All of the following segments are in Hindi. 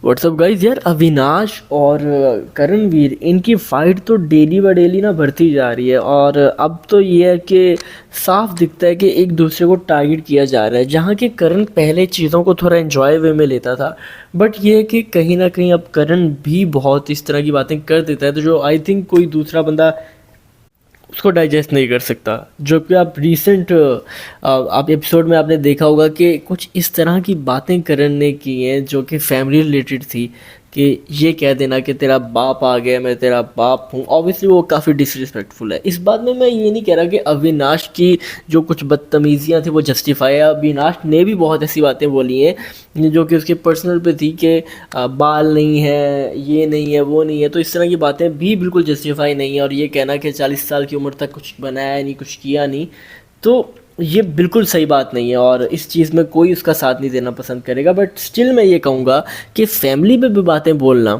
व्हाट्सअप गाइज यार, अविनाश और करणवीर इनकी फ़ाइट तो डेली बाय डेली ना बढ़ती जा रही है। और अब तो ये है कि साफ दिखता है कि एक दूसरे को टारगेट किया जा रहा है। जहाँ कि करण पहले चीज़ों को थोड़ा एंजॉय वे में लेता था, बट ये है कि कहीं ना कहीं अब करण भी बहुत इस तरह की बातें कर देता है, तो जो आई थिंक कोई दूसरा बंदा उसको डाइजेस्ट नहीं कर सकता। जो कि आप रिसेंट आप एपिसोड में आपने देखा होगा कि कुछ इस तरह की बातें करण ने की हैं जो कि फैमिली रिलेटेड थी, कि ये कह देना कि तेरा बाप आ गया, मैं तेरा बाप हूँ। ऑब्वियसली वो काफ़ी डिसरिस्पेक्टफुल है। इस बात में मैं ये नहीं कह रहा कि अविनाश की जो कुछ बदतमीज़ियाँ थी वो जस्टिफाई है। अविनाश ने भी बहुत ऐसी बातें बोली हैं जो कि उसके पर्सनल पे थी कि बाल नहीं है, ये नहीं है, वो नहीं है। तो इस तरह की बातें भी बिल्कुल जस्टिफाई नहीं है। और ये कहना कि 40 साल की उम्र तक कुछ बनाया नहीं, कुछ किया नहीं, तो ये बिल्कुल सही बात नहीं है। और इस चीज़ में कोई उसका साथ नहीं देना पसंद करेगा। बट स्टिल मैं ये कहूँगा कि फैमिली पे भी बातें बोलना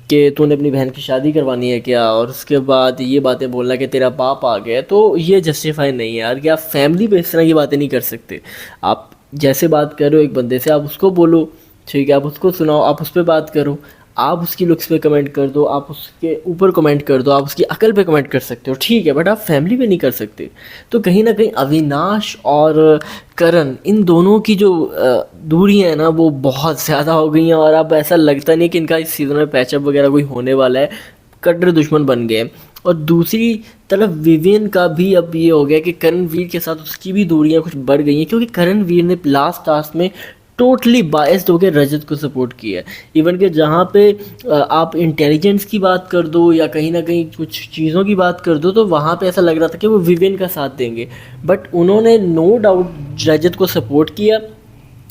कि तूने अपनी बहन की शादी करवानी है क्या, और उसके बाद ये बातें बोलना कि तेरा बाप आ गया, तो ये जस्टिफाई नहीं है यार। कि आप फैमिली पे इस तरह की बातें नहीं कर सकते। आप जैसे बात कर रहे हो एक बंदे से, आप उसको बोलो, ठीक है, आप उसको सुनाओ, आप उस पर बात करो। आप उसकी लुक्स पे कमेंट कर दो, आप उसके ऊपर कमेंट कर दो, आप उसकी अकल पे कमेंट कर सकते हो, ठीक है, बट आप फैमिली पे नहीं कर सकते। तो कहीं ना कहीं अविनाश और करण, इन दोनों की जो दूरियां हैं ना, वो बहुत ज़्यादा हो गई हैं। और अब ऐसा लगता नहीं कि इनका इस सीज़न में पैचअप वगैरह कोई होने वाला है। कट्टर दुश्मन बन गए हैं। और दूसरी तरफ विवियन का भी अब ये हो गया कि करणवीर के साथ उसकी भी दूरियां कुछ बढ़ गई हैं, क्योंकि करणवीर ने लास्ट टास्क में टोटली बायस्ड होकर रजत को सपोर्ट किया है। इवन कि जहाँ पे आप इंटेलिजेंस की बात कर दो या कहीं ना कहीं कुछ चीज़ों की बात कर दो, तो वहाँ पे ऐसा लग रहा था कि वो विवियन का साथ देंगे, बट उन्होंने नो डाउट रजत को सपोर्ट किया।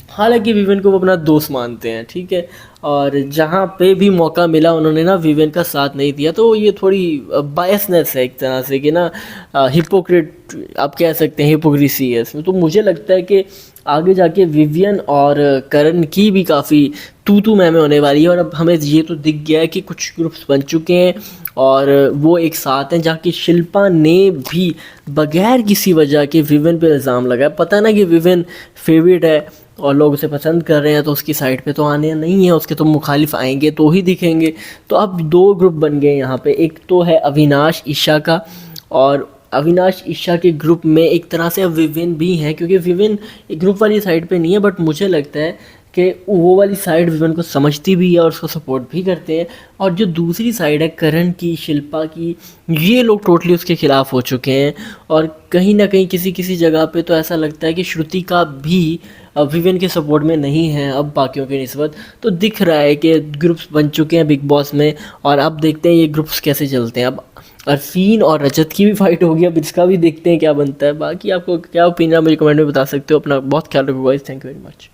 हालांकि विवेन को वो अपना दोस्त मानते हैं, ठीक है, और जहाँ पे भी मौका मिला उन्होंने ना विवेन का साथ नहीं दिया। तो ये थोड़ी बायसनेस है एक तरह से, कि ना हिपोक्रेट आप कह सकते हैं, हिपोक्रेसी है इसमें। तो मुझे लगता है कि आगे जाके विवियन और करण की भी काफ़ी तू मैं होने वाली है। और अब हमें ये तो दिख गया है कि कुछ ग्रुप्स बन चुके हैं और वो एक साथ हैं, जहाँ की शिल्पा ने भी बगैर किसी वजह के विवेन पे इल्ज़ाम लगाया। पता ना कि विवेन फेवरेट है और लोग उसे पसंद कर रहे हैं, तो उसकी साइड पे तो आने नहीं है, उसके तो मुखालिफ आएंगे तो ही दिखेंगे। तो अब दो ग्रुप बन गए यहाँ पे। एक तो है अविनाश ईशा का, और अविनाश ईशा के ग्रुप में एक तरह से अब विविन भी हैं, क्योंकि विविन एक ग्रुप वाली साइड पे नहीं है, बट मुझे लगता है कि वो वाली साइड विवन को समझती भी है और उसको सपोर्ट भी करते हैं। और जो दूसरी साइड है करण की, शिल्पा की, ये लोग टोटली उसके ख़िलाफ़ हो चुके हैं। और कहीं ना कहीं किसी किसी जगह पे तो ऐसा लगता है कि श्रुति का भी विवेन के सपोर्ट में नहीं है अब बाकियों के निस्बत। तो दिख रहा है कि ग्रुप्स बन चुके हैं बिग बॉस में, और अब देखते हैं ये ग्रुप्स कैसे चलते हैं। अब अरफीन और रजत की भी फाइट होगी, अब इसका भी देखते हैं क्या बनता है। बाकी आपको क्या ओपिनियन मुझे कमेंट में बता सकते हो। अपना बहुत ख्याल रखो guys, thank you very much.